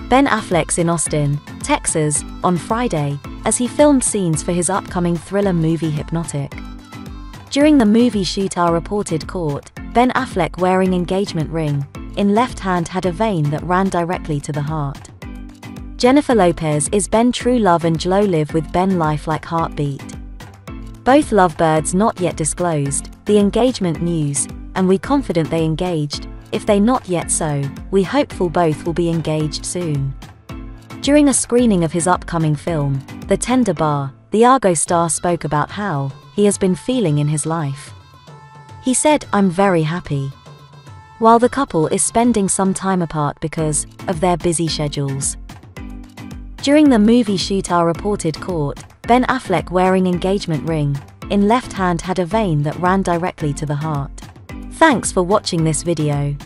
Ben Affleck's in Austin, Texas, on Friday, as he filmed scenes for his upcoming thriller movie Hypnotic. During the movie shoot, our reported caught Ben Affleck wearing engagement ring in left hand had a vein that ran directly to the heart. Jennifer Lopez is Ben true love and JLo live with Ben lifelike heartbeat. Both lovebirds not yet disclosed the engagement news, and we confident they engaged. If they not yet so, we hopeful both will be engaged soon. During a screening of his upcoming film, The Tender Bar, the Argo star spoke about how he has been feeling in his life. He said, "I'm very happy." While the couple is spending some time apart because of their busy schedules. During the movie shoot, our reported caught Ben Affleck wearing engagement ring in left hand had a vein that ran directly to the heart. Thanks for watching this video.